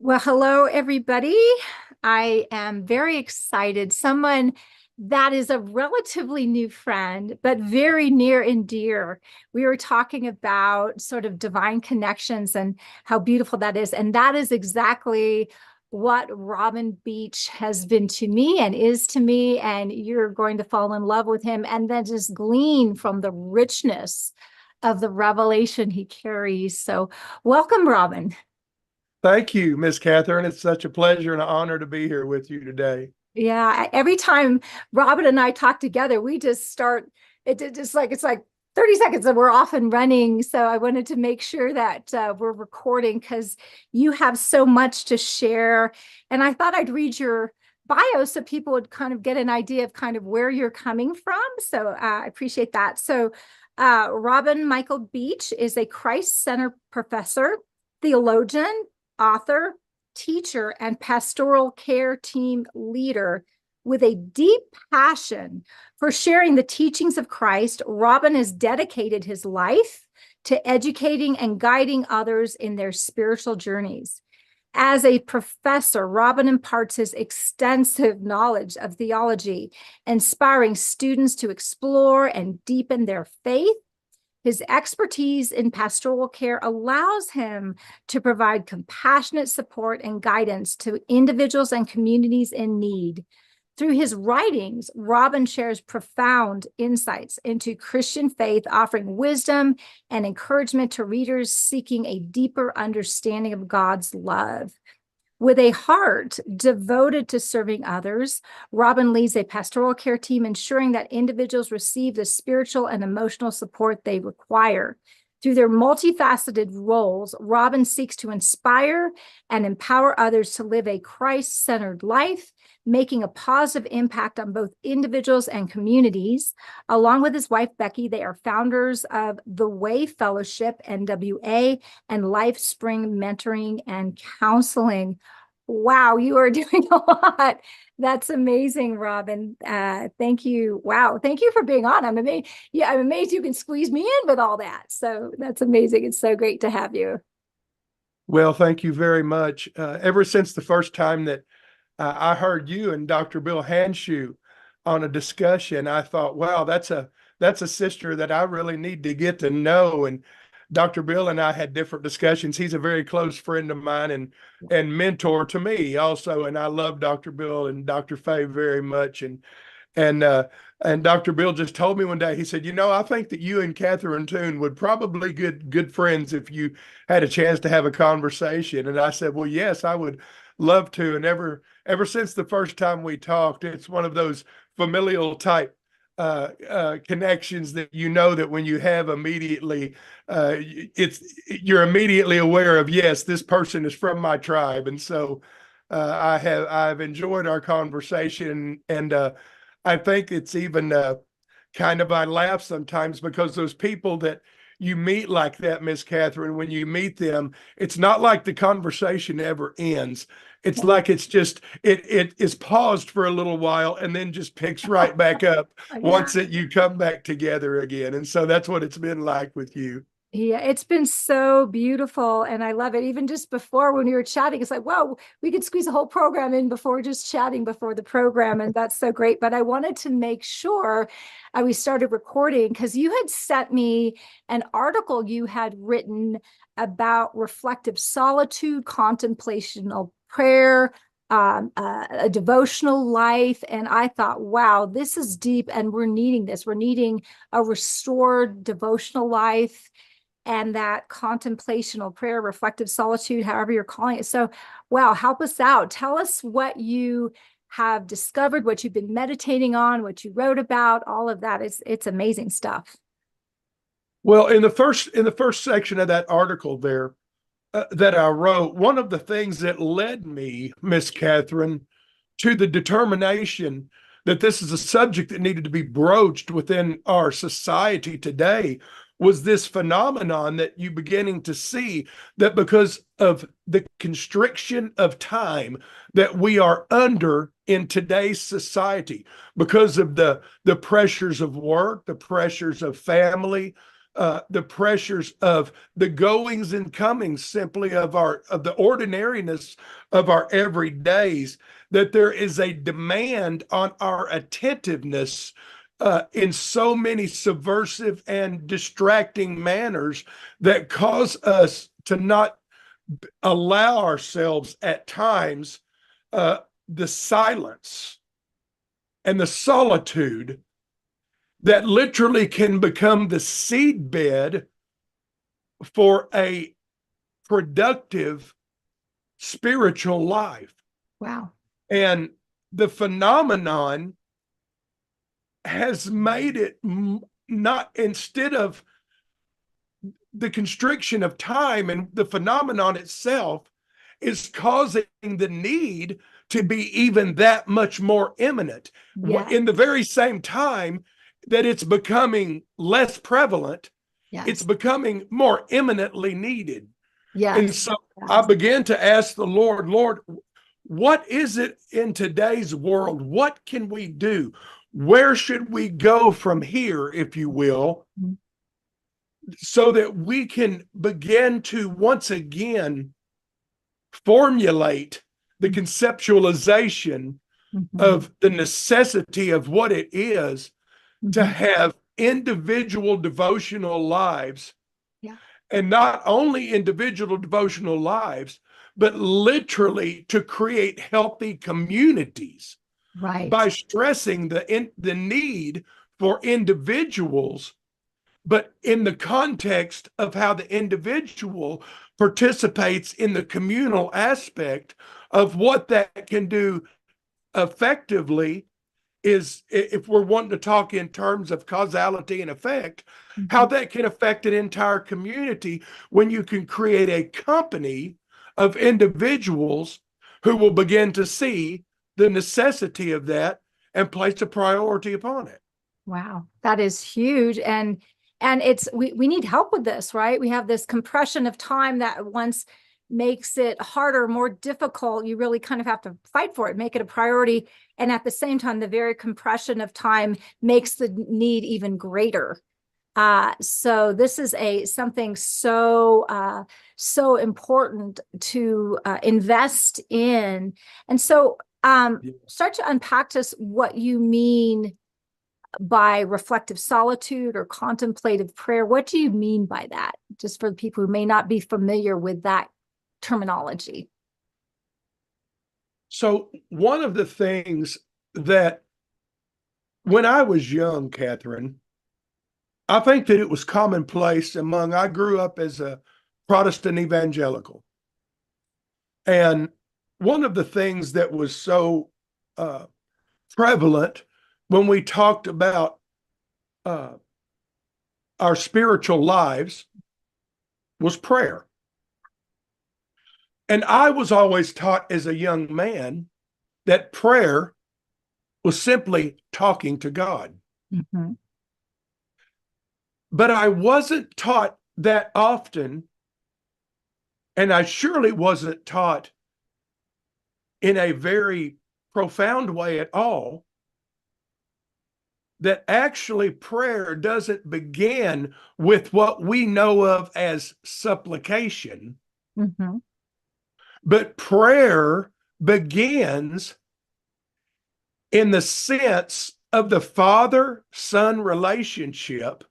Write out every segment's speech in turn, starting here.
Well, hello, everybody. I am very excited. Someone that is a relatively new friend, but very near and dear. We were talking about sort of divine connections and how beautiful that is. And that is exactly what Robin Beach has been to me and is to me. And you're going to fall in love with him and then just glean from the richness of the revelation he carries. So, welcome, Robin. Thank you, Miss Catherine. It's such a pleasure and an honor to be here with you today. Yeah, every time Robin and I talk together, we just start just like it's like 30 seconds and we're off and running. So I wanted to make sure that we're recording because you have so much to share. And I thought I'd read your bio so people would kind of get an idea of kind of where you're coming from. So I appreciate that. So Robin Michael Beach is a Christ Center professor, theologian, author, teacher, and pastoral care team leader with a deep passion for sharing the teachings of Christ. Robin has dedicated his life to educating and guiding others in their spiritual journeys. As a professor, Robin imparts his extensive knowledge of theology, inspiring students to explore and deepen their faith. His expertise in pastoral care allows him to provide compassionate support and guidance to individuals and communities in need. Through his writings, Robin shares profound insights into Christian faith, offering wisdom and encouragement to readers seeking a deeper understanding of God's love. With a heart devoted to serving others, Robin leads a pastoral care team, ensuring that individuals receive the spiritual and emotional support they require. Through their multifaceted roles, Robin seeks to inspire and empower others to live a Christ centered life, making a positive impact on both individuals and communities. Along with his wife, Becky, they are founders of the Way Fellowship, NWA, and Life Spring Mentoring and Counseling. Wow, you are doing a lot. That's amazing, Robin. Thank you. Wow, thank you for being on. I'm amazed. Yeah, I'm amazed you can squeeze me in with all that. So that's amazing. It's so great to have you. Well, thank you very much. Ever since the first time that I heard you and Dr. Bill Hanshoe on a discussion, I thought, wow, that's a sister that I really need to get to know. And Dr. Bill and I had different discussions. He's a very close friend of mine and mentor to me also. And I love Dr. Bill and Dr. Fay very much. And and Dr. Bill just told me one day, he said, I think that you and Catherine Toon would probably get good friends if you had a chance to have a conversation. And I said, well, yes, I would love to. And ever since the first time we talked, it's one of those familial type connections that that when you have immediately, you're immediately aware of, yes, this person is from my tribe. And so I've enjoyed our conversation, and I think it's even kind of I laugh sometimes because those people that you meet like that, Miss Catherine, when you meet them, it's not like the conversation ever ends. It's like it is paused for a little while and then just picks right back up Yeah. once that you come back together again. And so that's what it's been like with you. Yeah, it's been so beautiful and I love it. Even just before when we were chatting, it's like, whoa, we could squeeze a whole program in before just chatting before the program. And that's so great. But I wanted to make sure we started recording because you had sent me an article you had written about reflective solitude, contemplational prayer, a devotional life. And I thought, wow, this is deep and we're needing this. We're needing a restored devotional life and that contemplational prayer, reflective solitude, however you're calling it. So, wow, help us out. Tell us what you have discovered, what you've been meditating on, what you wrote about, all of that. It's amazing stuff. Well, in the first section of that article there that I wrote, one of the things that led me, Miss Catherine, to the determination that this is a subject that needed to be broached within our society today was this phenomenon that you beginning to see, that because of the constriction of time that we are under in today's society, because of the pressures of work, the pressures of family, the pressures of the goings and comings simply of the ordinariness of our everydays, that there is a demand on our attentiveness in so many subversive and distracting manners that cause us to not allow ourselves at times the silence and the solitude that literally can become the seedbed for a productive spiritual life. Wow. And the phenomenon has made it not, instead of the constriction of time, and the phenomenon itself is causing the need to be even that much more imminent. Yeah. In the very same time that it's becoming less prevalent, it's Yes. becoming more imminently needed. And Yes. so I Yes. began to ask the Lord, Lord, what is it in today's world? What can we do? Where should we go from here, if you will, Mhm. so that we can begin to once again formulate the conceptualization Mhm. of the necessity of what it is to Mhm. have individual devotional lives, Yeah. and not only individual devotional lives, but literally to create healthy communities Right. by stressing the need for individuals, but in the context of how the individual participates in the communal aspect of what that can do effectively. Is, if we're wanting to talk in terms of causality and effect, how Mhm. that can affect an entire community when you can create a company of individuals who will begin to see the necessity of that and place a priority upon it. Wow, that is huge. And it's we need help with this, right? We have this compression of time that once makes it harder, more difficult. You really kind of have to fight for it, make it a priority. And at the same time, the very compression of time makes the need even greater. So this is a something so important to invest in. And so start to unpack to us what you mean by reflective solitude or contemplative prayer. What do you mean by that? Just for the people who may not be familiar with that terminology. So, one of the things that when I was young, Catherine, I think that it was commonplace I grew up as a Protestant evangelical. And one of the things that was so uh, prevalent when we talked about uh, our spiritual lives was prayer. And I was always taught as a young man that prayer was simply talking to God. Mm-hmm. But I wasn't taught that often, and I surely wasn't taught in a very profound way at all, that actually prayer doesn't begin with what we know of as supplication, Mm-hmm. but prayer begins in the sense of the father-son relationship.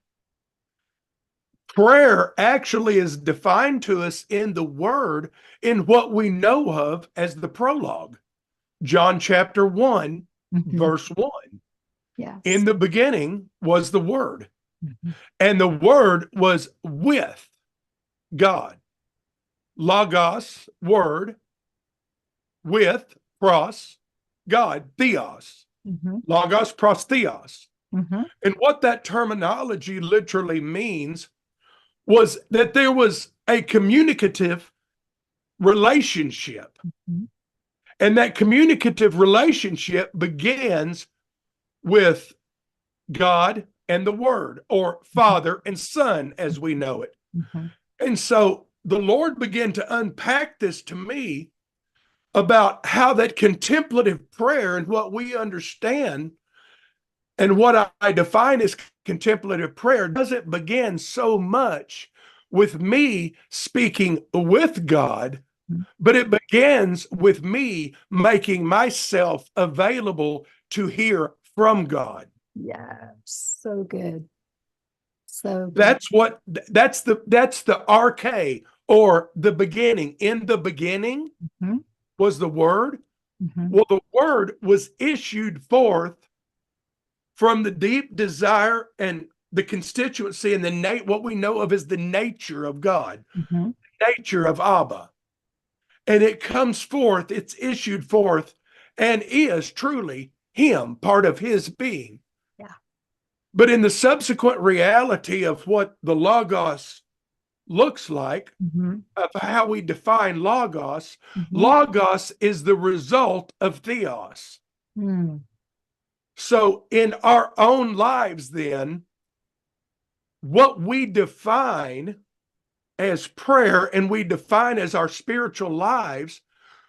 Prayer actually is defined to us in the word in what we know of as the prologue. John chapter 1, Mm-hmm. verse 1. In Yes. the beginning was the word, Mm-hmm. and the word was with God. Logos, word, with, pros, God, theos. Mm-hmm. Logos, pros, theos. Mm-hmm. And what that terminology literally means was that there was a communicative relationship. And that communicative relationship begins with God and the Word, or Father and Son as we know it. Mm-hmm. And so the Lord began to unpack this to me about how that contemplative prayer and what we understand And what I define as contemplative prayer doesn't begin so much with me speaking with God, but it begins with me making myself available to hear from God. Yeah, so good. So good. That's the arche, or the beginning. In the beginning Mhm, was the word. mhm, Well, the word was issued forth from the deep desire and the constituency and what we know of as the nature of God, mhm. nature of Abba. And it comes forth, it's issued forth, and is truly Him, part of His being. Yeah. But in the subsequent reality of what the Logos looks like, Mhm, of how we define Logos, mhm, Logos is the result of Theos. mm. So in our own lives, then, what we define as prayer and we define as our spiritual lives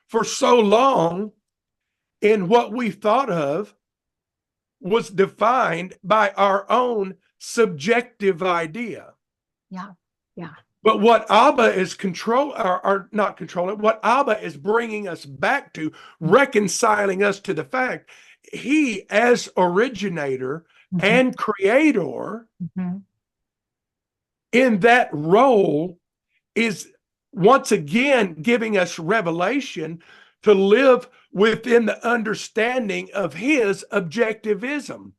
for so long, in what we thought of was defined by our own subjective idea. Yeah. Yeah. But what Abba is or not controlling, what Abba is bringing us back to, reconciling us to the fact, He, as originator Mhm, and creator, mhm, in that role, is once again giving us revelation to live within the understanding of His objectivism,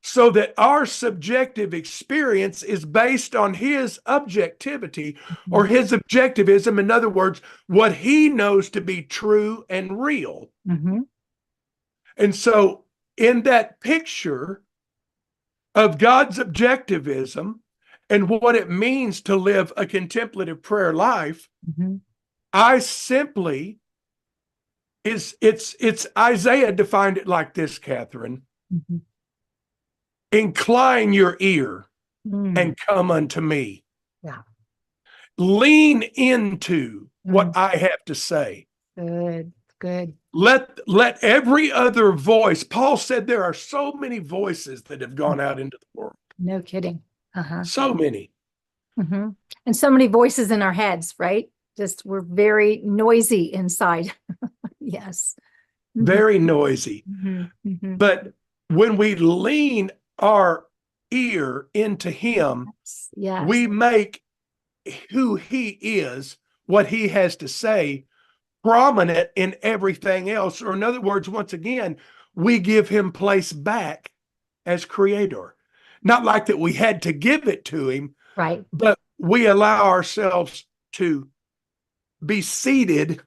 so that our subjective experience is based on His objectivity, or mhm, His objectivism. In other words, what He knows to be true and real. mhm, And so, in that picture of God's objectivism and what it means to live a contemplative prayer life, mhm, I simply it's Isaiah defined it like this, Catherine. mhm. Incline your ear Mm. and come unto me. Yeah. Lean into what Mm. I have to say. Good. Good. Let every other voice. Paul said there are so many voices that have gone out into the world. No kidding. Uh-huh. So many. Hmm. And so many voices in our heads, right? Just we're very noisy inside. Yes. Hmm. Very noisy. Hmm. Hmm. But when we lean our ear into him, Yes. Yes. we make who he is, what he has to say, prominent in everything else. Or in other words, once again, we give him place back as creator. Not like that we had to give it to him, Right. but we allow ourselves to be seated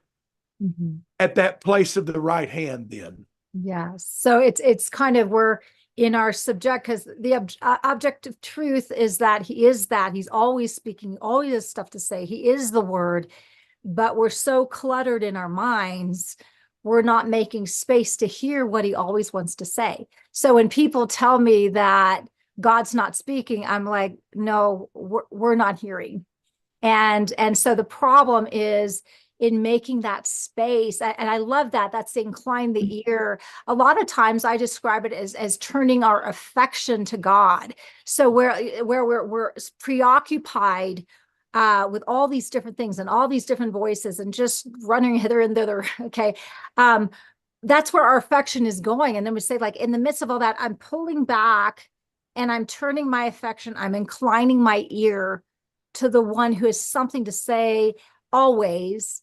Hmm. at that place of the right hand then. Yes. So it's kind of we're in our subject, because the objective truth is that he is that he's always speaking, always has stuff to say. He is the word, but we're so cluttered in our minds, we're not making space to hear what he always wants to say. So when people tell me that God's not speaking, I'm like, no, we're not hearing. And so the problem is in making that space. And I love that. That's the incline the ear. A lot of times I describe it as turning our affection to God. So where we're preoccupied with all these different things and all these different voices and just running hither and thither. Okay. Um, that's where our affection is going. And then we say, like, in the midst of all that, I'm pulling back and I'm turning my affection, I'm inclining my ear to the one who has something to say always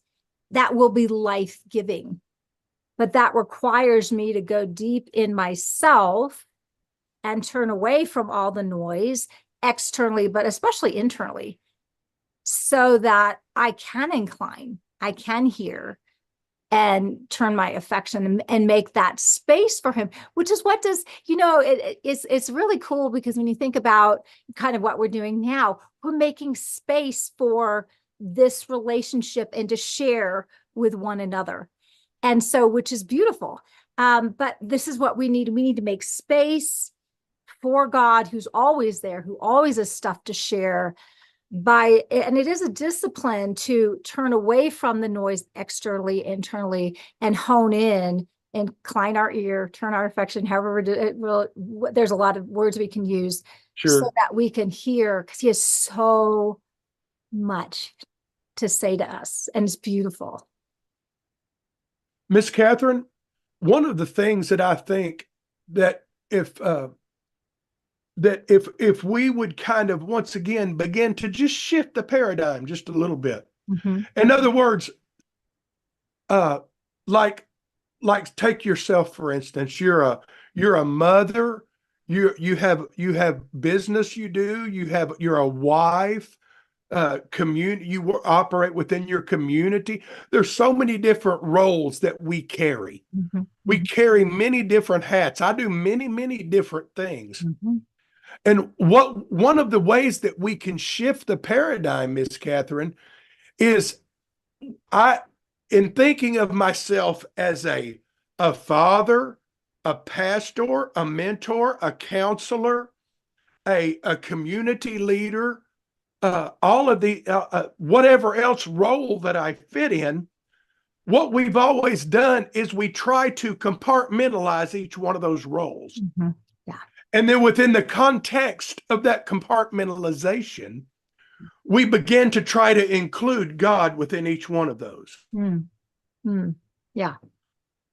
that will be life-giving. But that requires me to go deep in myself and turn away from all the noise externally, but especially internally, so that I can incline, I can hear, and turn my affection and make that space for him, which is what does, it's really cool, because when you think about kind of what we're doing now, we're making space for this relationship and to share with one another. And so, which is beautiful. But this is what we need. We need to make space for God, who's always there, who always has stuff to share, and it is a discipline to turn away from the noise externally, internally, and hone in incline our ear, turn our affection, however it will, there's a lot of words we can use so Sure. that we can hear, because he has so much to say to us, and it's beautiful. Miss Catherine, one of the things that I think that if we would kind of once again begin to just shift the paradigm just a little bit. Mm-hmm. In other words, uh, like take yourself for instance. You're a mother. You have business you do. You're a wife. Community. You operate within your community. There's so many different roles that we carry. Mm-hmm. We carry many different hats. I do many different things. Mm-hmm. And what one of the ways that we can shift the paradigm, Miss Catherine, is I in thinking of myself as a father, a pastor, a mentor, a counselor, a community leader, all of the whatever else role that I fit in. What we've always done is we try to compartmentalize each one of those roles. Mm-hmm. Yeah. And then within the context of that compartmentalization, we begin to try to include God within each one of those. Mm-hmm. Yeah.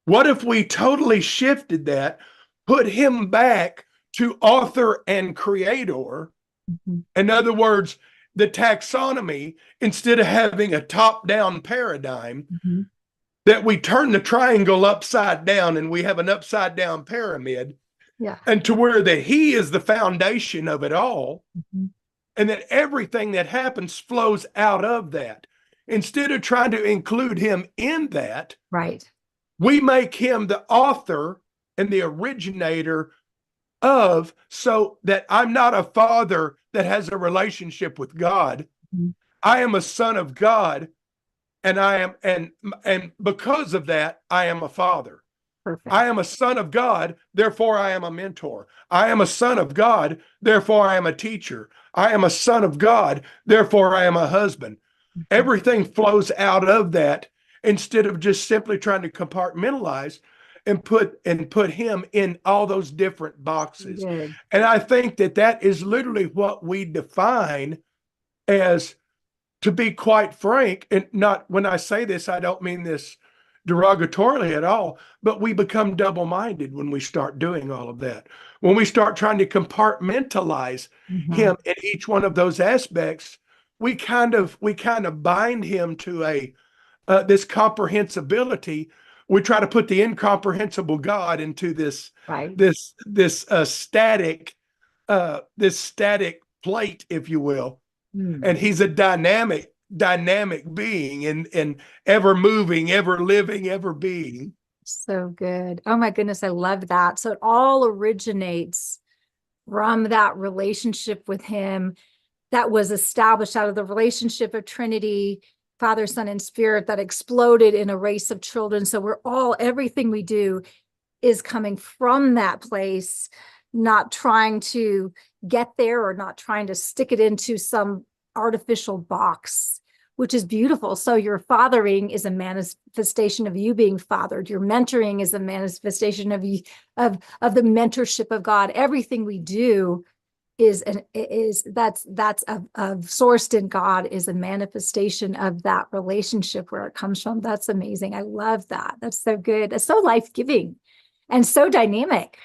What if we totally shifted that, put him back to author and creator? Mm-hmm. In other words, the taxonomy, instead of having a top-down paradigm, Mm-hmm. that we turn the triangle upside down and we have an upside-down pyramid, Yeah. and to where that he is the foundation of it all, Mm-hmm. and that everything that happens flows out of that. Instead of trying to include him in that, Right. we make him the author and the originator of, so that I'm not a father that has a relationship with God. Mm-hmm. I am a son of God, and I am and because of that, I am a father. Perfect. I am a son of God, therefore I am a mentor. I am a son of God, therefore I am a teacher. I am a son of God, therefore I am a husband. Mm-hmm. Everything flows out of that, instead of just simply trying to compartmentalize and put him in all those different boxes. Good. And I think that that is literally what we define as, to be quite frank, and not, when I say this, I don't mean this derogatorily at all, but we become double-minded when we start doing all of that. When we start trying to compartmentalize Mm-hmm. him in each one of those aspects, we kind of bind him to this comprehensibility. We try to put the incomprehensible God into this Right. static plate, if you will. Mm. And he's a dynamic being, and ever moving, ever living, ever being. So good. Oh my goodness, I love that. So it all originates from that relationship with him that was established out of the relationship of Trinity, Father, Son, and Spirit, that exploded in a race of children. So everything we do is coming from that place, not trying to get there or not trying to stick it into some artificial box, which is beautiful. So your fathering is a manifestation of you being fathered. Your mentoring is a manifestation of you, of the mentorship of God. Everything we do that's sourced in God, is a manifestation of that relationship where it comes from. That's amazing. I love that. That's so good. That's so life-giving and so dynamic.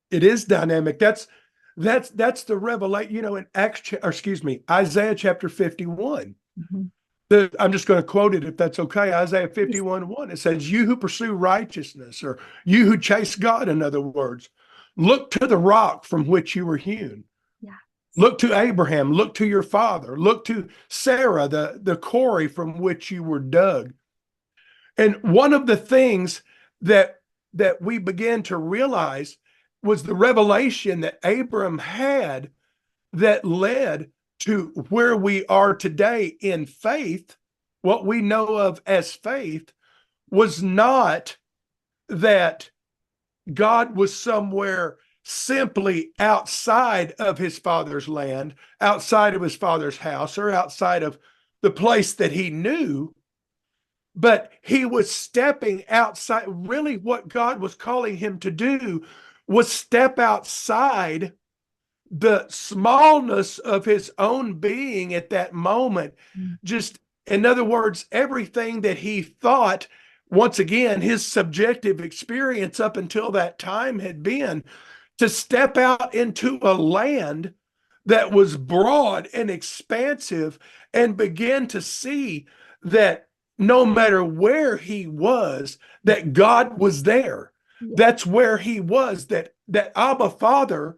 It is dynamic. That's the revelation, in Isaiah chapter 51. Mm-hmm. I'm just going to quote it if that's okay. Isaiah 51:1. It says, "You who pursue righteousness," or you who chase God, in other words, "look to the rock from which you were hewn." Yeah. Look to Abraham, look to your father, look to Sarah, the quarry from which you were dug. And one of the things that we began to realize was the revelation that Abram had that led to where we are today in faith. What we know of as faith was not that God was somewhere simply outside of his father's land, outside of his father's house, or outside of the place that he knew. but he was stepping outside. Really, what God was calling him to do was step outside the smallness of his own being at that moment. Just, in other words, everything that he thought, once again, his subjective experience up until that time had been to step out into a land that was broad and expansive and begin to see that no matter where he was, that God was there. Yeah. That's where he was, that Abba Father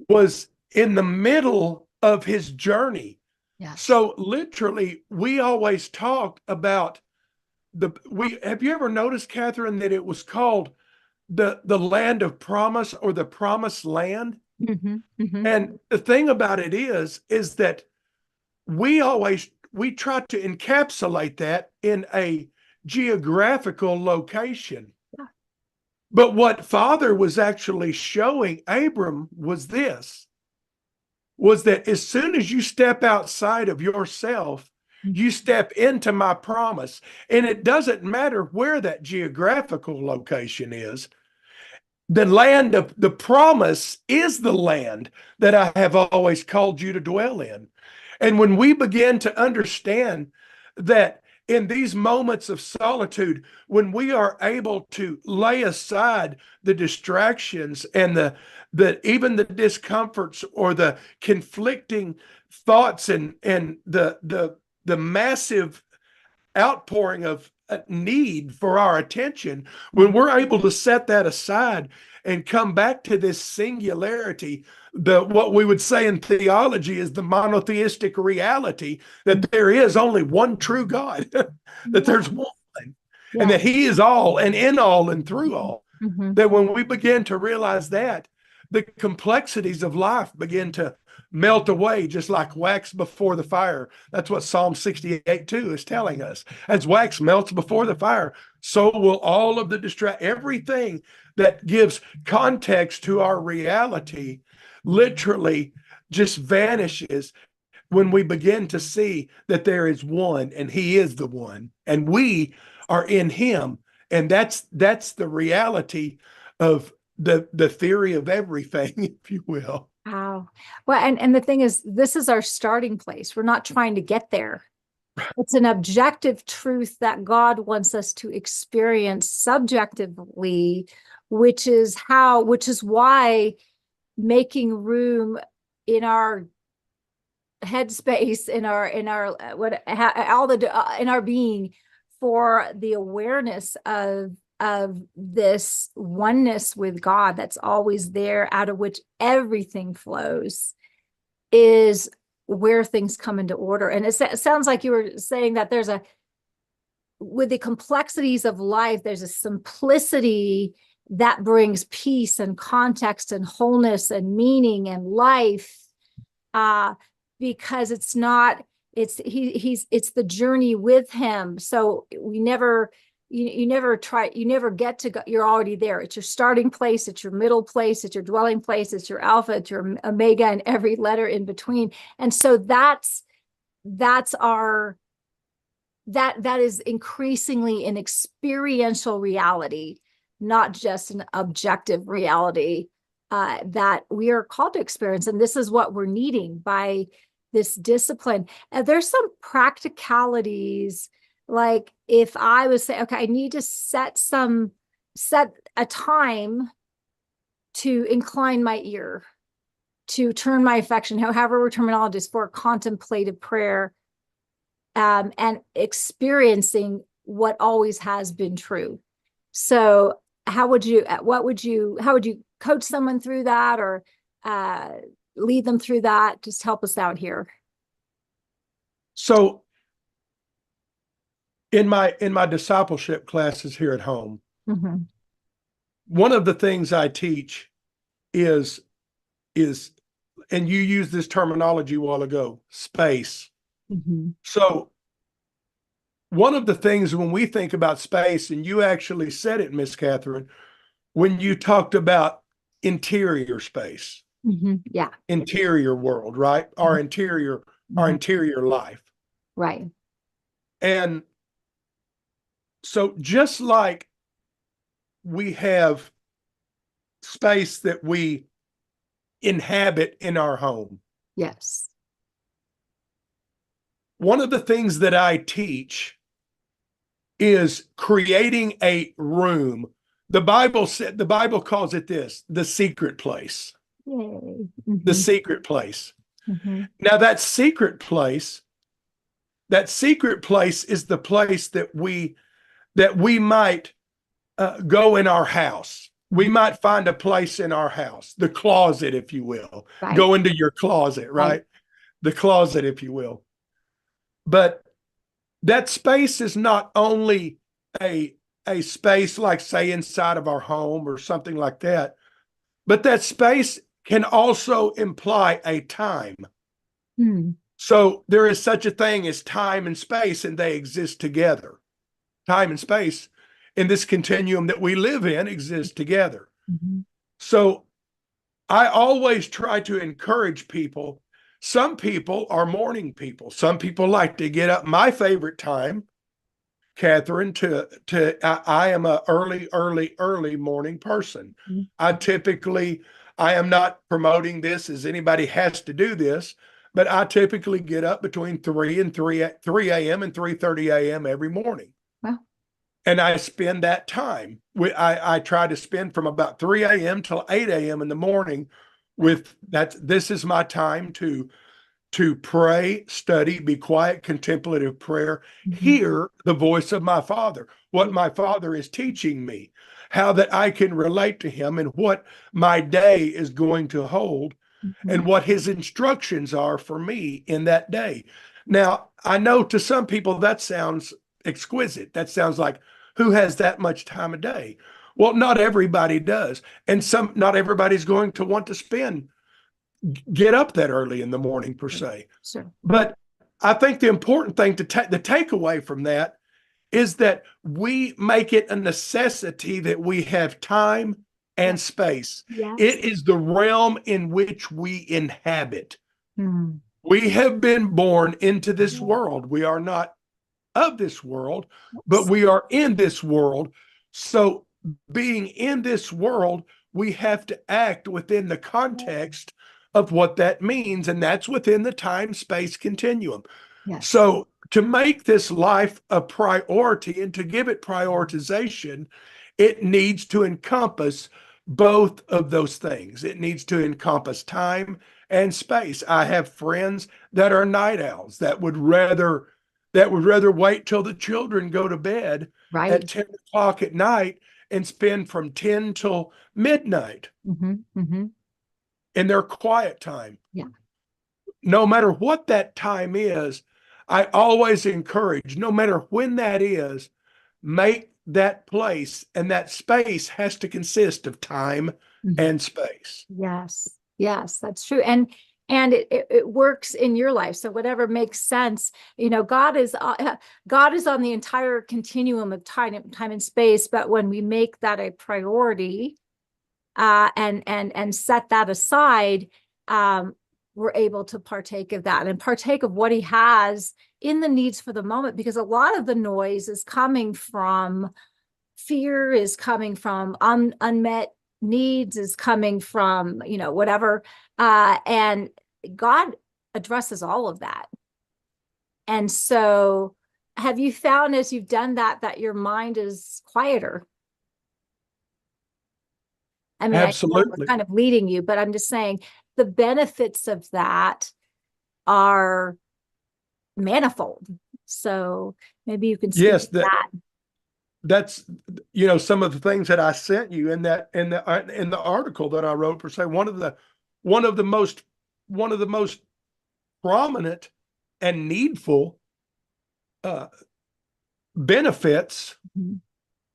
was in the middle of his journey. Yes. So literally, we always talked about have you ever noticed, Catherine, that it was called the land of promise or the promised land? Hmm. Hmm. And the thing about it is that we try to encapsulate that in a geographical location. Yeah. But what Father was actually showing Abram was that as soon as you step outside of yourself, you step into my promise. And it doesn't matter where that geographical location is. The land of the promise is the land that I have always called you to dwell in. And when we begin to understand that in these moments of solitude, when we are able to lay aside the distractions and the even the discomforts or the conflicting thoughts and the massive outpouring of need for our attention, when we're able to set that aside and come back to this singularity, the what we would say in theology is the monotheistic reality that there is only one true God, that Yeah. there's one, and Yeah. that he is all and in all and through all. Hmm. That when we begin to realize that, the complexities of life begin to melt away just like wax before the fire. That's what Psalm 68:2 is telling us. As wax melts before the fire, so will all of the everything that gives context to our reality literally just vanishes when we begin to see that there is one and he is the one and we are in him. And that's the reality of the theory of everything, if you will. Wow. Well, and the thing is, this is our starting place. We're not trying to get there. It's an objective truth that God wants us to experience subjectively, which is why making room in our headspace, in our all the in our being for the awareness of this oneness with God that's always there, out of which everything flows, is where things come into order. And it sounds like you were saying that with the complexities of life, there's a simplicity that brings peace and context and wholeness and meaning and life, uh, because it's not, it's the journey with him. So we never, you never try, you never get to go, you're already there. It's your starting place, it's your middle place, it's your dwelling place, it's your alpha, it's your omega, and every letter in between. And so that's our, that is increasingly an experiential reality, not just an objective reality, that we are called to experience. And this is what we're needing by this discipline. And there's some practicalities, like if I was saying, okay, I need to set a time to incline my ear, to turn my affection, however we're terminologists, for contemplative prayer, and experiencing what always has been true. So how would you coach someone through that, or uh, lead them through that? Just help us out here. So in my discipleship classes here at home, Mm-hmm. one of the things I teach is is and you used this terminology a while ago, space. Mm-hmm. So one of the things when we think about space, and you actually said it, Miss Catherine, when you talked about interior space, Mm-hmm. Yeah. interior world, right? Our Mm-hmm. interior life. Right. And So just like we have space that we inhabit in our home, Yes. one of the things that I teach is creating a room. The Bible calls it this, the secret place. Yay. The Hmm. secret place. Hmm. Now that secret place is the place that we might go in our house. We might find a place in our house, the closet, if you will. Right. Go into your closet, Right. right? The closet, if you will. But that space is not only a a space like say inside of our home or something like that, but that space can also imply a time. Hmm. So there is such a thing as time and space, and they exist together. Time and space in this continuum that we live in exist together. Hmm. So I always try to encourage people. Some people are morning people. Some people like to get up. My favorite time, Catherine, I am a early morning person. I typically, I am not promoting this as anybody has to do this, but I typically get up between 3 a.m. and 3:30 a.m. every morning. Well, And I spend that time. I try to spend from about 3 a.m. till 8 a.m. in the morning wow. with that. This is my time to pray, study, be quiet, contemplative prayer, Hmm. hear the voice of my Father, what my Father is teaching me, how that I can relate to Him and what my day is going to hold Hmm. and what His instructions are for me in that day. Now, I know to some people that sounds exquisite. That sounds like, who has that much time a day? Well, not everybody does. And not everybody's going to want to get up that early in the morning per se. Sure. But I think the important thing to take the takeaway from that is that we make it a necessity that we have time Yeah. and space. Yes. It is the realm in which we inhabit. Hmm. We have been born into this world. We are not of this world, but Yes. we are in this world. So, being in this world, we have to act within the context of what that means, and that's within the time space continuum. Yes. So, to make this life a priority and to give it prioritization, it needs to encompass both of those things. It needs to encompass time and space. I have friends that are night owls that would rather wait till the children go to bed Right. at 10 o'clock at night and spend from 10 till midnight Hmm. Hmm. in their quiet time. Yeah. No matter what that time is, I always encourage, no matter when that is, make that place and that space has to consist of time Mhm. and space. Yes, yes, that's true. And it works in your life. So whatever makes sense, God is on the entire continuum of time and space. But when we make that a priority, and set that aside, we're able to partake of that and partake of what He has in the needs for the moment. Because a lot of the noise is coming from fear, is coming from unmet needs, is coming from whatever, and God addresses all of that. And so have you found as you've done that your mind is quieter? I mean, I know we're Absolutely. kind of leading you, but I'm just saying the benefits of that are manifold. So maybe you can speak Yes, to that. that's some of the things that I sent you in the article that I wrote per se. One of the most one of the most prominent and needful uh, benefits Mhm.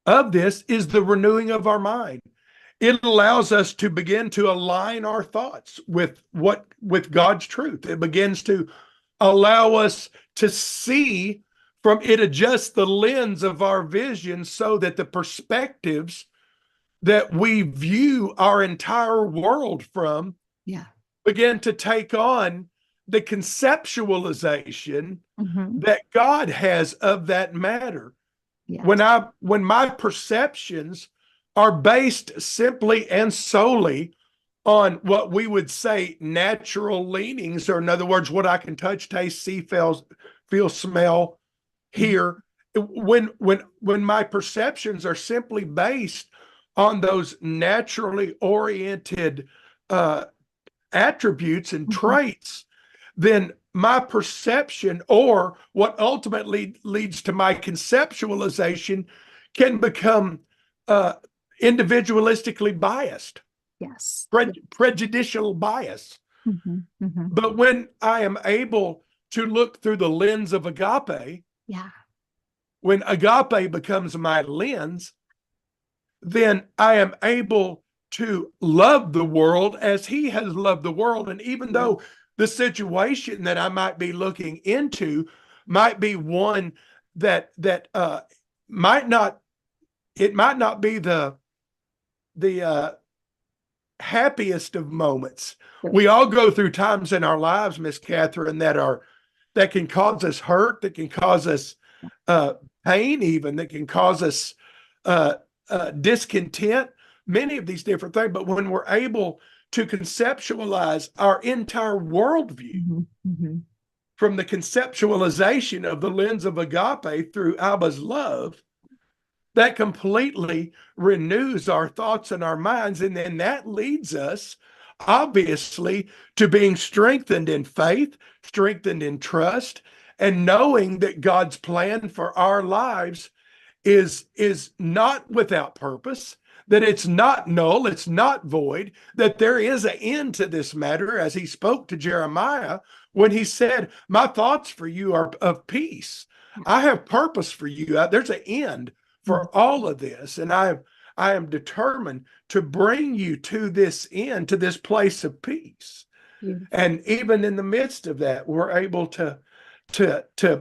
of this is the renewing of our mind. It allows us to begin to align our thoughts with God's truth. It begins to allow us to see from it adjusts the lens of our vision so that the perspectives that we view our entire world from Yeah. begin to take on the conceptualization Hmm. that God has of that matter. Yes. When my perceptions are based simply and solely on what we would say natural leanings, or in other words, what I can touch, taste, see, feel, smell, Mhm. hear. When my perceptions are simply based on those naturally oriented uh, attributes and Mhm. traits, then my perception, or what ultimately leads to my conceptualization, can become uh, individualistically biased, Yes. prejudicial bias. Mhm. Mhm. But when I am able to look through the lens of agape, Yeah. when agape becomes my lens, then I am able to love the world as he has loved the world. And even Yeah. though the situation that I might be looking into might be one that might not, it might not be the happiest of moments. Right. We all go through times in our lives, Miss Catherine, that can cause us hurt, that can cause us uh, pain, even that can cause us uh, discontent, many of these different things. But when we're able to conceptualize our entire worldview Mhm. Mhm. from the conceptualization of the lens of agape through Abba's love, that completely renews our thoughts and our minds. And then that leads us, obviously, to being strengthened in faith, strengthened in trust, and knowing that God's plan for our lives is not without purpose, that it's not null, it's not void, that there is an end to this matter, as he spoke to Jeremiah when he said, my thoughts for you are of peace. Yeah. I have purpose for you. There's an end Mhm. for all of this. And I am determined to bring you to this end, to this place of peace. Beautiful. And even in the midst of that, we're able to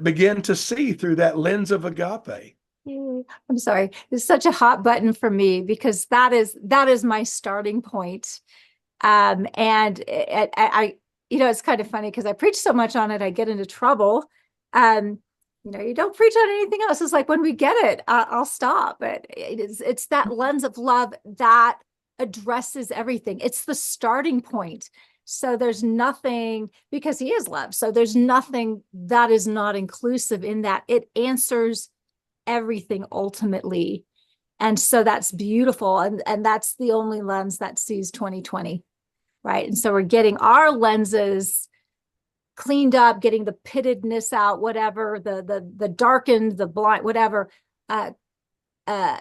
begin to see through that lens of agape. Yay. I'm sorry. It's such a hot button for me because that is my starting point. And it's kind of funny because I preach so much on it, I get into trouble. Um, you don't preach on anything else. It's like when we get it, I'll stop. But it's that lens of love that addresses everything. It's the starting point. So there's nothing, because he is love. So there's nothing that is not inclusive in that. It answers everything ultimately. And so that's beautiful. And that's the only lens that sees 2020. Right. And so we're getting our lenses cleaned up, getting the pittedness out, whatever, the darkened, the blind, whatever, uh,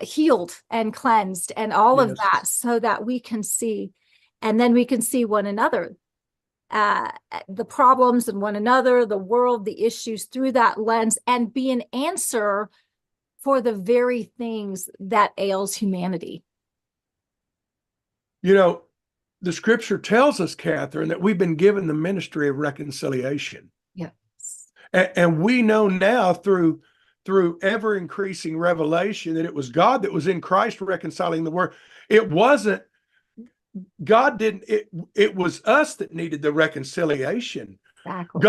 healed and cleansed and all of Yes. that so that we can see. And then we can see one another, uh, the problems in one another, the world, the issues through that lens, and be an answer for the very things that ails humanity. You know, the scripture tells us, Catherine, that we've been given the ministry of reconciliation. Yes. And we know now through ever increasing revelation that it was God that was in Christ reconciling the world. It wasn't God didn't it was us that needed the reconciliation. Exactly.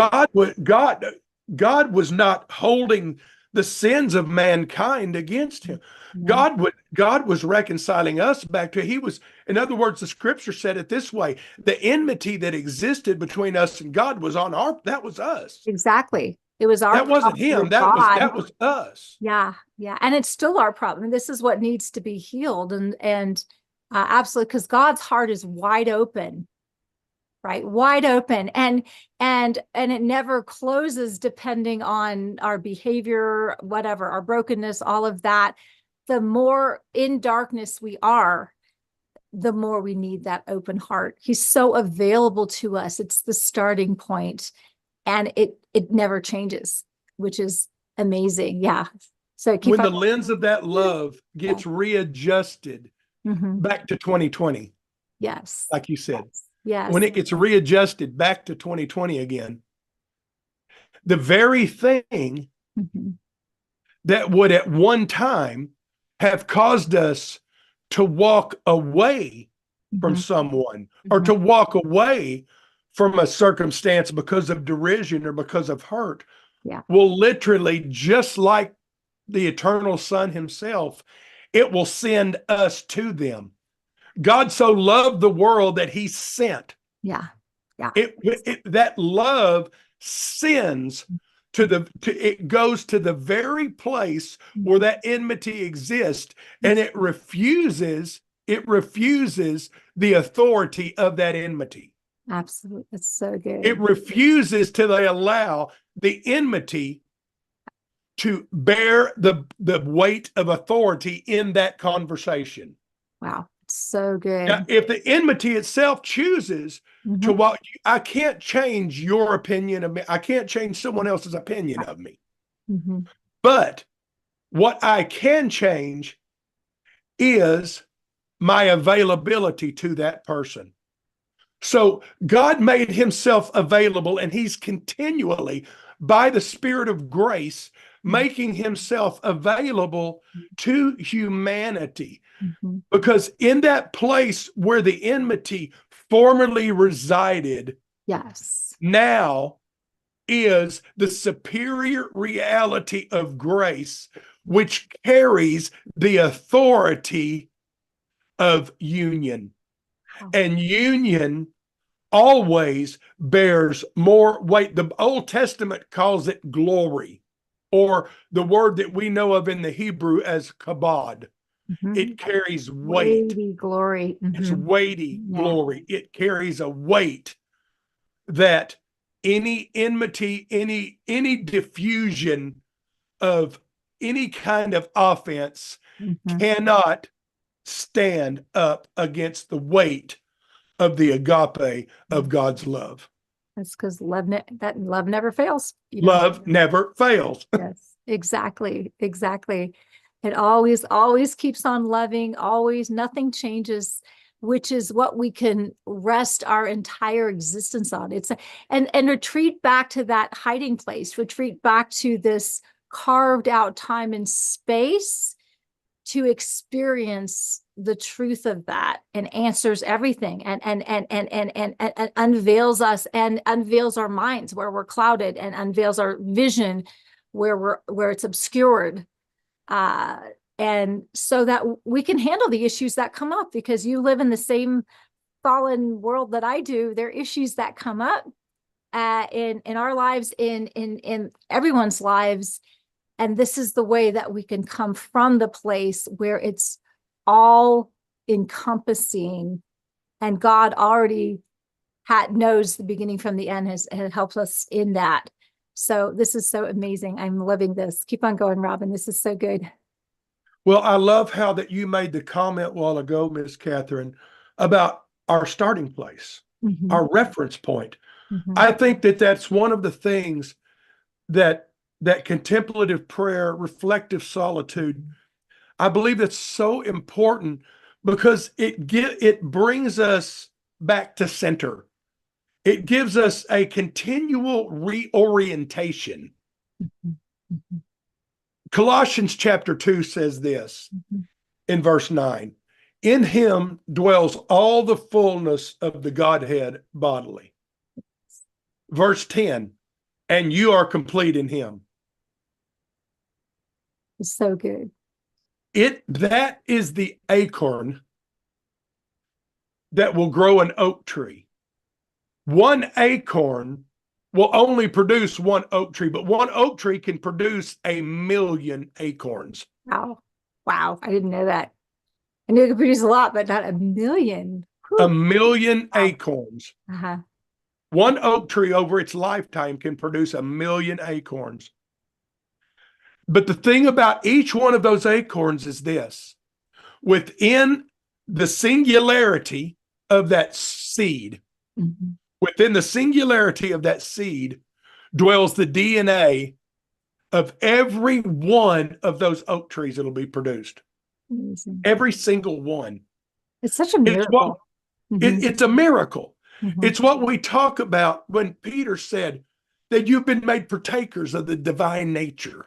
God was not holding the sins of mankind against him. No. God was reconciling us back to he was, in other words, the scripture said it this way: the enmity that existed between us and God was on our, that was us. Exactly. It was our That wasn't problem him. with God. That was us. Yeah, yeah, and it's still our problem. This is what needs to be healed, and absolutely, because God's heart is wide open, right? Wide open, and it never closes depending on our behavior, whatever, our brokenness, all of that. The more in darkness we are, the more we need that open heart. He's so available to us. It's the starting point, and it never changes, which is amazing. Yeah. So keep When on. the lens of that love Yeah. gets readjusted Mhm. back to 2020, Yes. like you said, Yes. when Yes. it gets readjusted back to 2020 again, the very thing Mhm. that would at one time have caused us to walk away from Mhm. someone or Mhm. to walk away from a circumstance because of derision or because of hurt Yeah. will literally, just like the eternal Son himself, it will send us to them. God so loved the world that he sent. Yeah. Yeah. That love sends it goes to the very place where that enmity exists, and it refuses the authority of that enmity. Absolutely. That's so good. It refuses to allow the enmity to bear the weight of authority in that conversation. Wow. So good. Now, if the enmity itself chooses to what, I can't change your opinion of me. I can't change someone else's opinion of me. But what I can change is my availability to that person. So God made himself available, and he's continually, by the Spirit of grace, making himself available to humanity. Because in that place where the enmity formerly resided, yes, now is the superior reality of grace, which carries the authority of union. And union always bears more weight. The Old Testament calls it glory, or the word that we know of in the Hebrew as kabod. It carries weight. Weighty glory. It's weighty glory. It carries a weight that any enmity, any diffusion of any kind of offense cannot stand up against the weight of the agape of God's love. That's because that love never fails. Love never fails. Yes, exactly. Exactly. It always keeps on loving, always, nothing changes, which is what we can rest our entire existence on. And retreat back to that hiding place, retreat back to this carved out time and space to experience the truth of that, and answers everything, and unveils us, and unveils our minds where we're clouded, and unveils our vision where it's obscured. And so that we can handle the issues that come up, because you live in the same fallen world that I do. There are issues that come up in our lives, in everyone's lives. And this is the way that we can come from the place where it's all encompassing, and God already knows the beginning from the end, has helped us in that. So this is so amazing. I'm loving this. Keep on going, Robin. This is so good. Well, I love how that you made the comment a while ago, Miss Catherine, about our starting place, our reference point. I think that that's one of the things that contemplative prayer, reflective solitude, I believe that's so important, because it brings us back to center. It gives us a continual reorientation. Colossians chapter 2 says this in verse 9, in him dwells all the fullness of the Godhead bodily. Verse 10, and you are complete in him. It's so good. That is the acorn that will grow an oak tree. One acorn will only produce one oak tree, but one oak tree can produce 1,000,000 acorns. Wow. Wow. I didn't know that. I knew it could produce a lot, but not 1,000,000. Whew. 1,000,000 acorns. Uh-huh. One oak tree over its lifetime can produce 1,000,000 acorns. But the thing about each one of those acorns is this: within the singularity of that seed, within the singularity of that seed dwells the DNA of every one of those oak trees that'll be produced. Amazing. Every single one. It's such a miracle. It's a miracle. It's what we talk about when Peter said that you've been made partakers of the divine nature.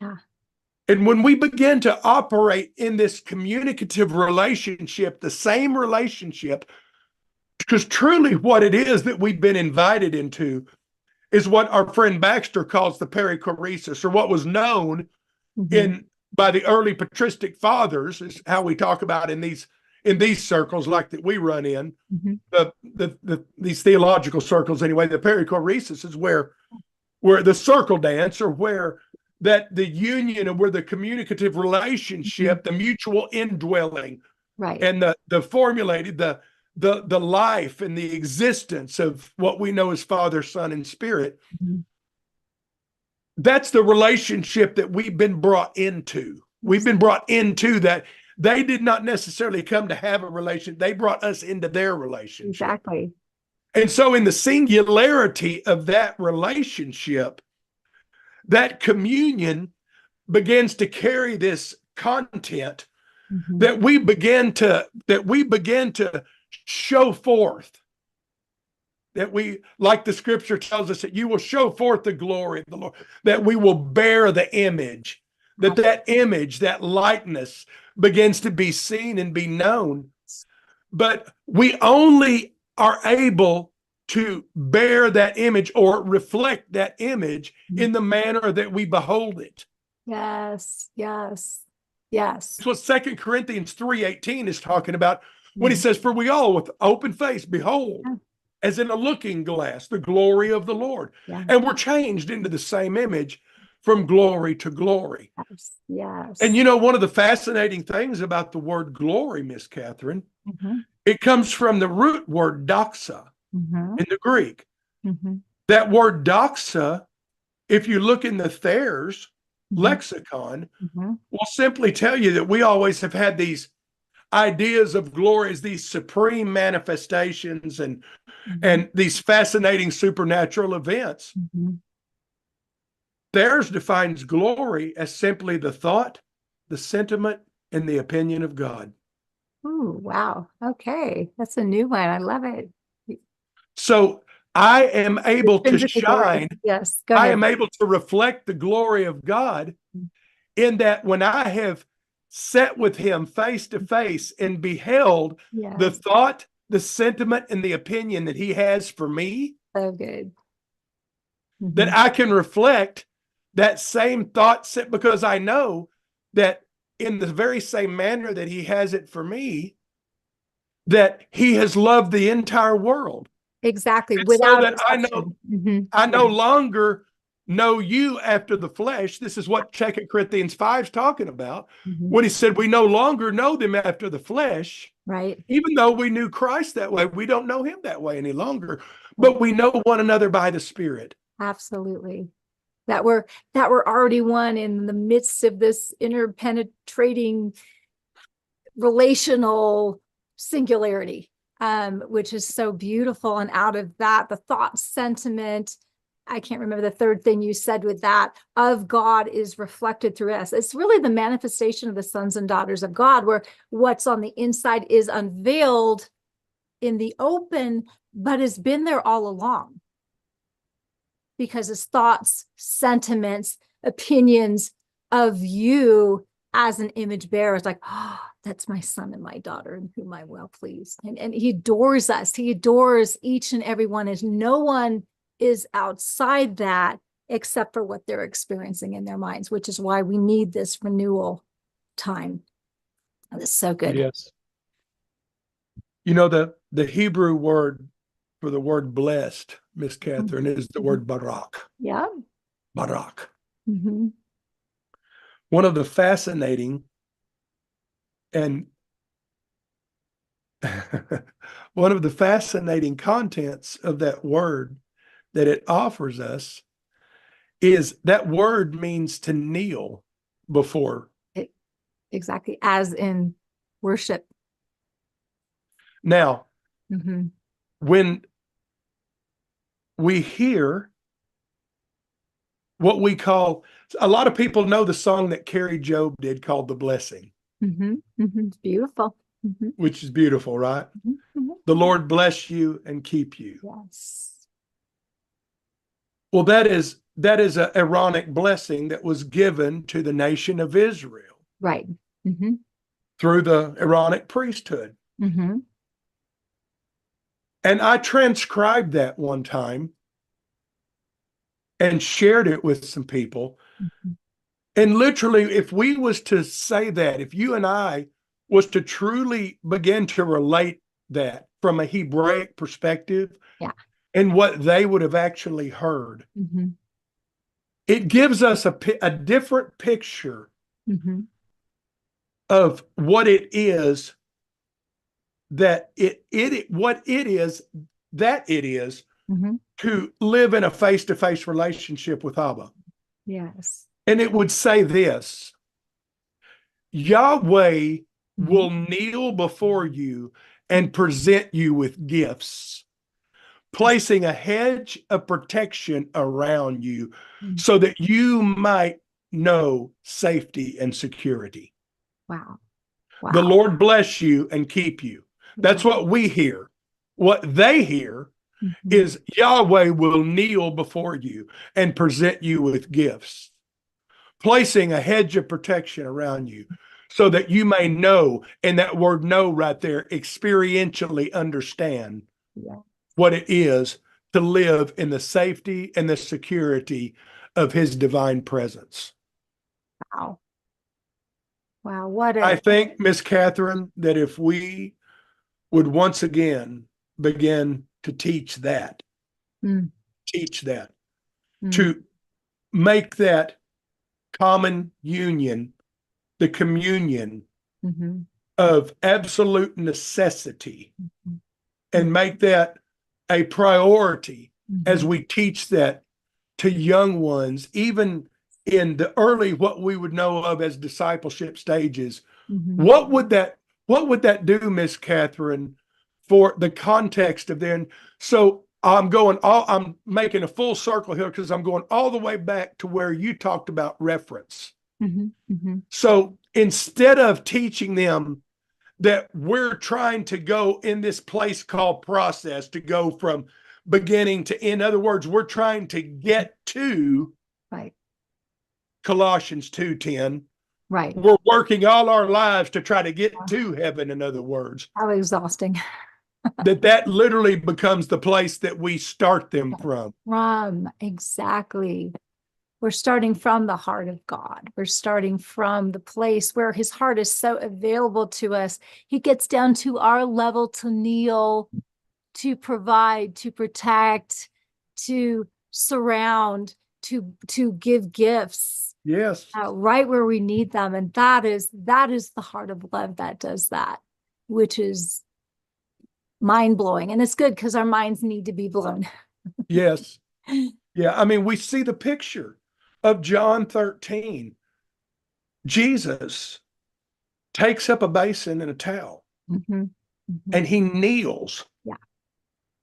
Yeah. And when we begin to operate in this communicative relationship, the same relationship, because truly what it is that we've been invited into is what our friend Baxter calls the perichoresis, or what was known Mhm. in by the early patristic fathers, is how we talk about in these circles like that we run in, Mhm. these theological circles anyway. The perichoresis is where the circle dance, or where that the union, and where the communicative Mhm. relationship, the mutual indwelling, Right. and the formulated the life and the existence of what we know as Father, Son, and Spirit. Mhm. That's the relationship that we've been brought into. We've been brought into that. They did not necessarily come to have a relation. They brought us into their relationship. Exactly. And so in the singularity of that relationship, that communion begins to carry this content Mhm. that we begin to show forth, that we, like the scripture tells us, that you will show forth the glory of the Lord, that we will bear the image, that image, that likeness begins to be seen and be known. But we only are able to bear that image or reflect that image in the manner that we behold it. Yes. Yes. Yes. That's what 2 Corinthians 3:18 is talking about when he Mhm. says, for we all with open face behold, Yeah. as in a looking glass, the glory of the Lord. Yeah. And we're changed into the same image from glory to glory. Yes. And Yes. one of the fascinating things about the word glory, Miss Catherine, Mhm. it comes from the root word doxa Mhm. in the Greek. Mhm. That word doxa, if you look in the Thayer's Mhm. lexicon, Mhm. will simply tell you that we always have had these ideas of glory as these supreme manifestations Mhm. and these fascinating supernatural events. Mhm. Theirs defines glory as simply the thought, the sentiment, and the opinion of God. Ooh, wow. Okay. That's a new one. I love it. So I am able to Intrinsic glory. shine, Yes. Go I ahead. am able to reflect the glory of God, in that when I have sat with him face to face and beheld the Yes. thought, the sentiment, and the opinion that he has for me, So good. that Mhm. I can reflect that same thought set, because I know that in the very same manner that he has it for me, that he has loved the entire world. Exactly. And so Without that exception. I Yeah. no longer know you after the flesh. This is what 2 Corinthians 5 is talking about Mhm. when he said we no longer know them after the flesh. Right. Even though we knew Christ that way, we don't know him that way any longer, Right. but we know one another by the Spirit. Absolutely. That we're already one in the midst of this interpenetrating relational singularity, which is so beautiful. And out of that, the thought, sentiment, I can't remember the third thing you said with that, of God is reflected through us. It's really the manifestation of the sons and daughters of God, where what's on the inside is unveiled in the open, but has been there all along. Because his thoughts, sentiments, opinions of you as an image bearer is like, oh, that's my son and my daughter in whom I'm well pleased. And he adores us. He adores each and every one. As no one is outside that except for what they're experiencing in their minds, which is why we need this renewal time. It's so good. Yes. The Hebrew word for the word blessed, Miss Catherine, is the Mhm. word barak. Yeah. Barak. Mhm. One of the fascinating and one of the fascinating contents of that word that it offers us is that word means to kneel before. It, exactly. As in worship. Now, Mhm. when we hear what we call, a lot of people know the song that Carrie Job did called The Blessing, It's beautiful. Mhm. which is beautiful, right? Mhm. Mhm. The Lord bless you and keep you. Yes. Well, that is an Aaronic blessing that was given to the nation of Israel Right. hmm through the Aaronic priesthood. hmm And I transcribed that one time and shared it with some people. Mhm. And literally, if we was to say that, if you and I was to truly begin to relate that from a Hebraic perspective Yeah. and what they would have actually heard, Mhm. it gives us a different picture Mhm. of what it is what it is that it is Mhm. to live in a face-to-face relationship with Abba. Yes. And it would say this: Yahweh Mhm. will kneel before you and present you with gifts, placing a hedge of protection around you Mhm. so that you might know safety and security. Wow. The Wow. Lord bless you and keep you. Yeah. That's what we hear. What they hear Mhm. is Yahweh will kneel before you and present you with gifts, placing a hedge of protection around you so that you may know, and that word know right there, experientially understand Yeah. what it is to live in the safety and the security of his divine presence. Wow. Wow. What I a think, Miss Catherine, that if we would once again begin to mm, teach that, mm, to make that common union, the communion mhm, of absolute necessity, mhm, and make that a priority as mhm, we teach that to young ones, even in the early, what we would know of as discipleship stages. mhm, What would that do, Miss Catherine, for the context of then? So I'm making a full circle here because I'm going all the way back to where you talked about reference. mhm, mhm. So instead of teaching them that we're trying to go in this place called process, to go from beginning to end, in other words, we're trying to get to Right. Colossians 2:10. Right. We're working all our lives to try to get to heaven, in other words. How exhausting. That literally becomes the place that we start them from. From exactly. We're starting from the heart of God. We're starting from the place where his heart is so available to us. He gets down to our level to kneel, to provide, to protect, to surround, to give gifts Yes. right where we need them. And that is the heart of love that does that, which is mind blowing. And it's good because our minds need to be blown. Yes. Yeah. I mean, we see the picture of John 13. Jesus takes up a basin and a towel Mhm, mhm. and he kneels Yeah.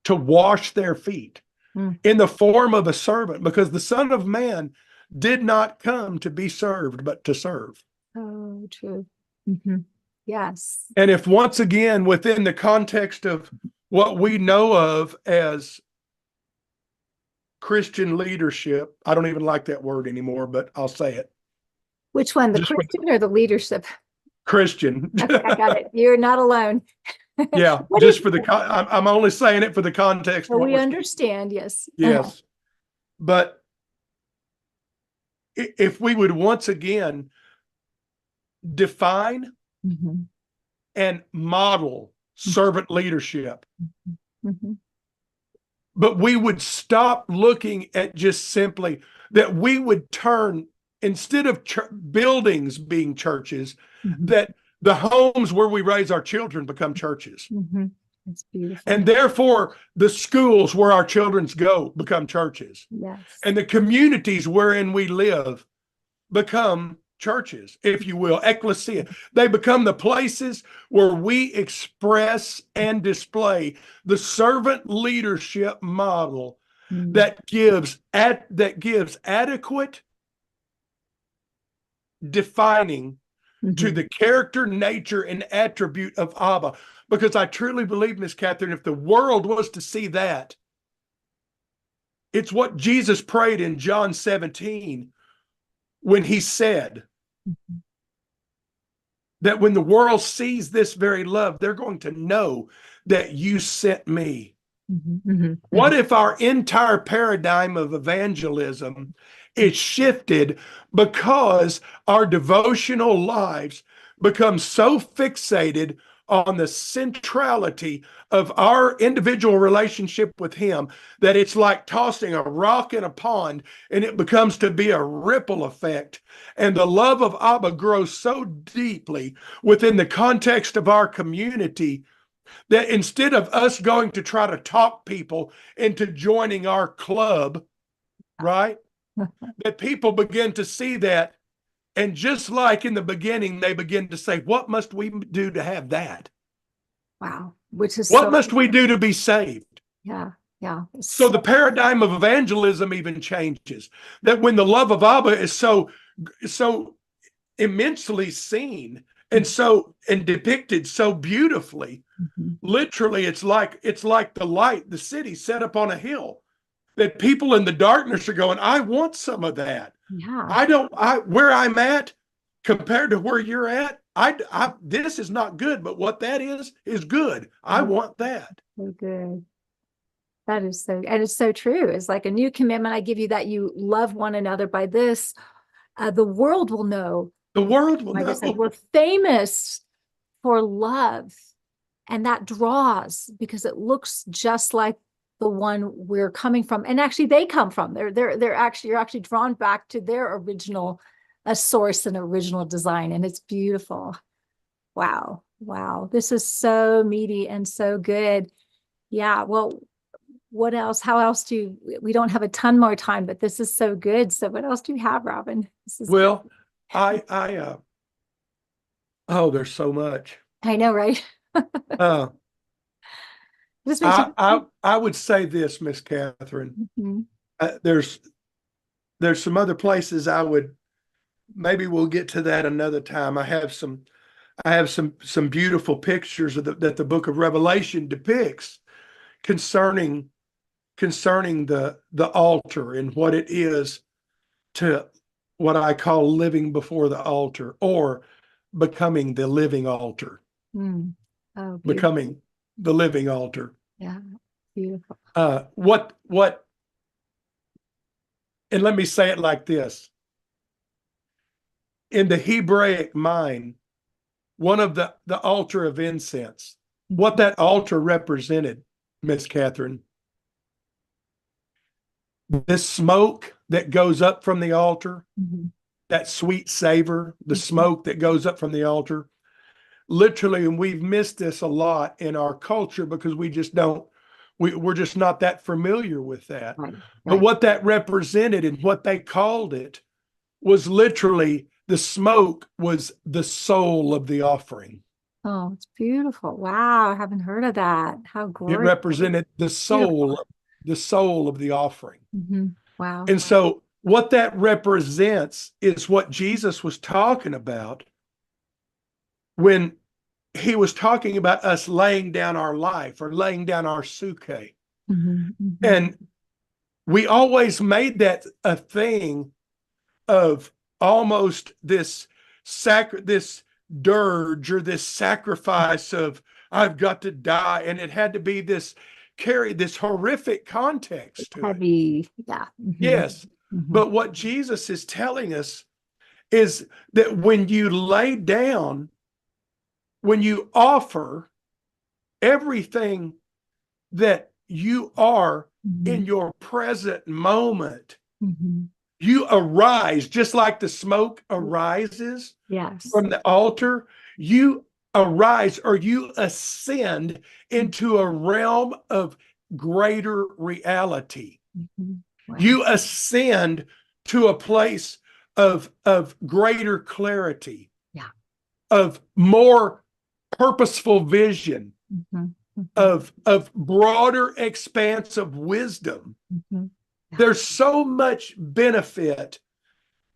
to wash their feet Mm. in the form of a servant, because the Son of Man did not come to be served, but to serve. Oh, true. Mhm. Yes. And if once again, within the context of what we know of as Christian leadership, I don't even like that word anymore, but I'll say it. Which one, the Just for Christian or the leadership? Christian. Okay, I got it. You're not alone. Yeah, What is, just for I'm only saying it for the context of well, what we we're. understand, yes. Yes. But if we would once again define Mhm, and model servant leadership, mhm, mhm, but we would stop looking at just simply that we would turn, instead of buildings being churches, mhm, that the homes where we raise our children become churches. mhm. It's beautiful. And therefore, the schools where our children go become churches. Yes. And the communities wherein we live become churches, if you will, ecclesia. They become the places where we express and display the servant leadership model Mm. that gives adequate defining to Mhm. the character, nature, and attribute of Abba. Because I truly believe, Miss Catherine, if the world was to see that, it's what Jesus prayed in John 17 when he said Mhm. that when the world sees this very love, they're going to know that you sent me. What if our entire paradigm of evangelism is shifted because our devotional lives become so fixated on the centrality of our individual relationship with Him that it's like tossing a rock in a pond and it becomes to be a ripple effect. And the love of Abba grows so deeply within the context of our community that instead of us going to try to talk people into joining our club, right? That people begin to see that. And just like in the beginning, they begin to say, what must we do to have that? Wow. Which is What so, must we do to be saved? yeah, yeah. So the paradigm of evangelism even changes. That when the love of Abba is so immensely seen and depicted so beautifully, literally it's like the light, the city set up on a hill, that people in the darkness are going, I want some of that. Yeah. Where I'm at compared to where you're at, this is not good, but what that is good. I want that. So good. That is so, and it's so true. It's like a new commitment I give you, that you love one another. By this, the world will know. The world will Like I said, know. we're famous for love, and that draws because it looks just like the one we're coming from, and actually they come from. They're actually, you're actually drawn back to their original source and original design, and it's beautiful. Wow, wow, this is so meaty and so good. Yeah, well, what else? How else we don't have a ton more time, but this is so good. So what else do you have, Robin? This is Well, oh, there's so much. I know, right? Uh, This makes you. I would say this, Miss Catherine. Mhm. There's some other places I would, maybe we'll get to that another time. I have some beautiful pictures that the book of Revelation depicts concerning the altar and what it is to what I call living before the altar, or becoming the living altar. Mm. Oh, beautiful. Becoming the living altar. Yeah, beautiful. What and let me say it like this. In the Hebraic mind, one of the altar of incense, what that altar represented, Miss Catherine, this smoke that goes up from the altar, that sweet savor, the smoke that goes up from the altar, literally, and we've missed this a lot in our culture because we're just not that familiar with that. Right, But right. what that represented and what they called it was literally, the smoke was the soul of the offering. Oh, it's beautiful. Wow, I haven't heard of that. How It gorgeous. represented Beautiful. the soul of the offering. Wow. And so what that represents is what Jesus was talking about when he was talking about us laying down our life or laying down our suke. And we always made that a thing of almost this dirge or this sacrifice of, I've got to die. And it had to be carry this horrific context to it. Heavy. Yeah. Yes. But what Jesus is telling us is that when you lay down, when you offer everything that you are in your present moment, you arise just like the smoke arises Yes. from the altar. You arise, or you ascend into a realm of greater reality. Wow. You ascend to a place of greater clarity, of more purposeful vision, of broader expanse of wisdom. There's so much benefit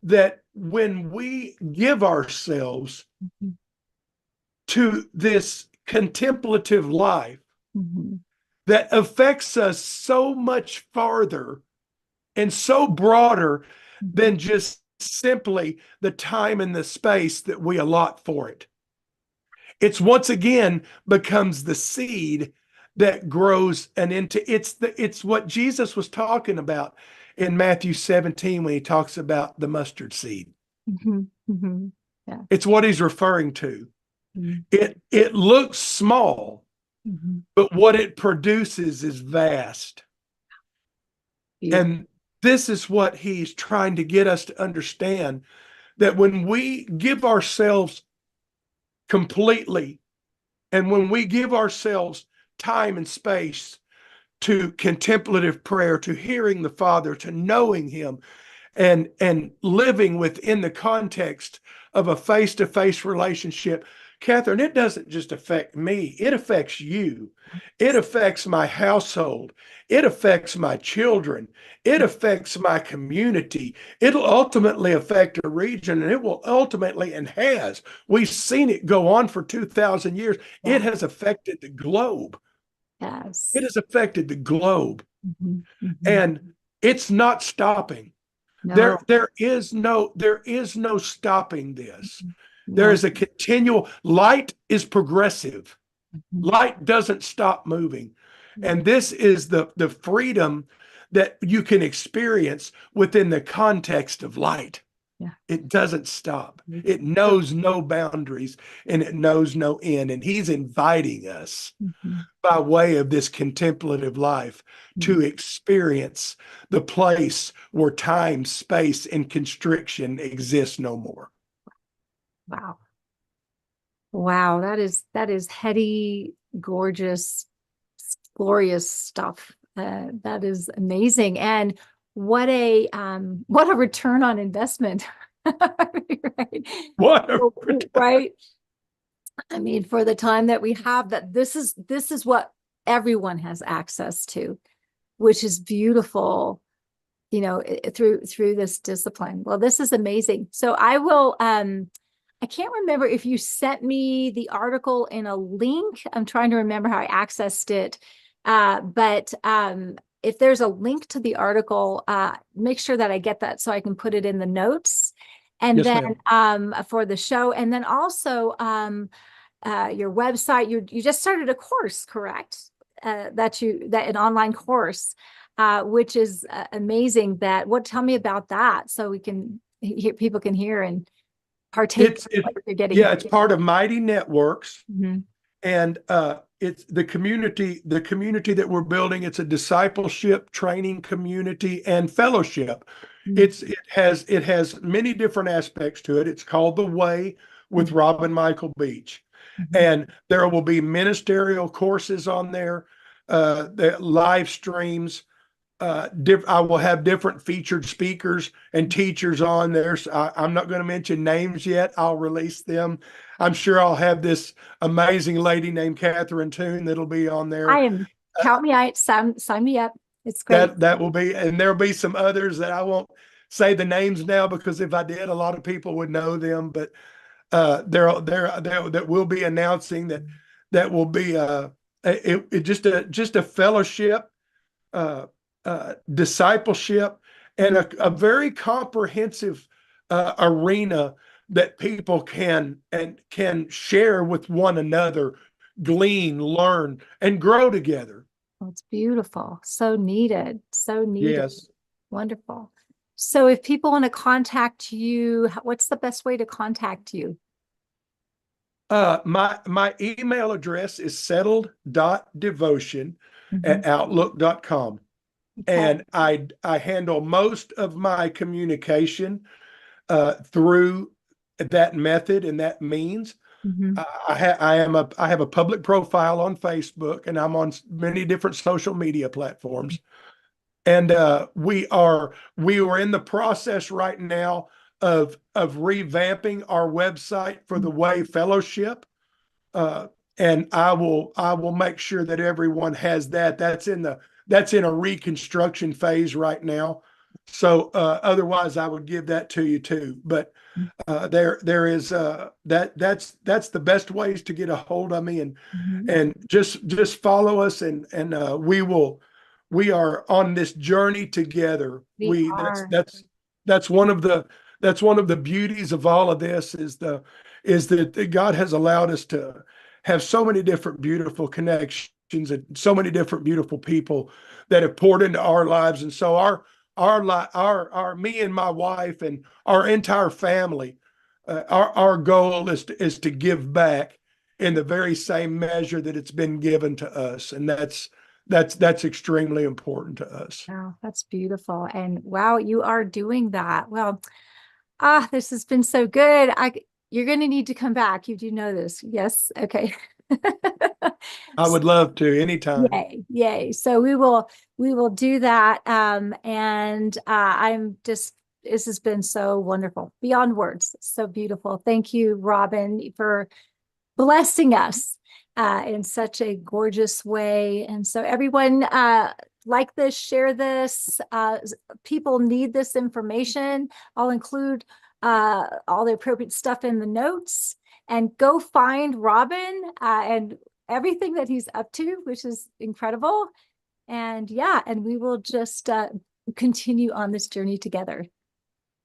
that when we give ourselves to this contemplative life, that affects us so much farther and so broader than just simply the time and the space that we allot for it. It's once again becomes the seed that grows and into it's what Jesus was talking about in Matthew 17 when he talks about the mustard seed. Mhm, mhm. Yeah. It's what he's referring to. Mhm, It looks small, mhm. but what it produces is vast. Beautiful. And this is what he's trying to get us to understand, that when we give ourselves completely, and when we give ourselves time and space to contemplative prayer, to hearing the Father, to knowing him, and living within the context of a face-to-face relationship, Catherine, it doesn't just affect me, it affects you. It affects my household. It affects my children. It affects my community. It'll ultimately affect a region, and it will ultimately, and has. We've seen it go on for 2,000 years. It Yeah. has affected the globe. Yes. It has affected the globe, Mhm, mhm. and it's not stopping. No. There is no stopping this. There No. is a continual, light is progressive. Mhm. Light doesn't stop moving. And this is the freedom that you can experience within the context of light. Yeah. It doesn't stop. Mhm. It knows no boundaries and it knows no end. And he's inviting us Mhm. by way of this contemplative life to Mhm. experience the place where time, space, and constriction exist no more. Wow. Wow, that is heady, gorgeous, glorious stuff. That is amazing. And what a return on investment. Right. What a Right. I mean, for the time that we have, that this is what everyone has access to, which is beautiful, through this discipline. Well, this is amazing. So I can't remember if you sent me the article in a link. I'm trying to remember how I accessed it. But if there's a link to the article, make sure that I get that so I can put it in the notes. And Yes, then ma'am. for the show, and then also your website. You just started a course, correct? That an online course, which is amazing. Tell me about that so we can people can hear and partake It's of it what you're getting. yeah, it's part of Mighty Networks, Mhm. and it's the community that we're building. It's a discipleship training community and fellowship. Mhm. It has many different aspects to it. It's called The Way with Rob and Michael Beach. Mhm. And there will be ministerial courses on there, the live streams. I will have different featured speakers and teachers on there. So I'm not going to mention names yet. I'll release them. I'm sure I'll have this amazing lady named Catherine Toon that'll be on I there. am Uh, Count me out, sign me up. It's great. that will be, and there'll be some others that I won't say the names now, because if I did, a lot of people would know them. But there that will be announcing that will be just a fellowship, uh, discipleship, and a very comprehensive arena that people can share with one another, glean, learn, and grow together. Oh, it's beautiful. So needed. So needed. Yes. Wonderful. So if people want to contact you, what's the best way to contact you? My email address is settled.devotion Mhm. at outlook.com. Okay. And I handle most of my communication through that method and that means. Mhm. I have a public profile on Facebook, and I'm on many different social media platforms. And we are in the process right now of revamping our website for the Way Fellowship. Uh, and I will make sure that everyone has that. That's in a reconstruction phase right now. So otherwise, I would give that to you too. But there is that's the best ways to get a hold of me, and Mhm. and just follow us, and we are on this journey together. We We are. that's one of the beauties of all of this, is that God has allowed us to have so many different beautiful connections and so many different beautiful people that have poured into our lives. And so our me and my wife and our entire family, our goal is to give back in the very same measure that it's been given to us. And that's extremely important to us. Wow, that's beautiful. And wow, you are doing that. Well, this has been so good. You're going to need to come back. You do know this. Yes. Okay. I would love to anytime. Yay, yay. So we will do that. And I'm just this has been so wonderful. Beyond words. So beautiful. Thank you, Robin, for blessing us in such a gorgeous way. And so everyone like this, share this. People need this information. I'll include all the appropriate stuff in the notes, and go find Robin and everything that he's up to, which is incredible. And yeah, and we will just continue on this journey together.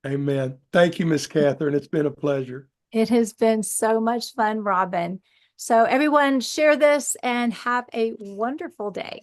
Amen. Thank you, Miss Catherine. It's been a pleasure. It has been so much fun, Robin. So everyone share this and have a wonderful day.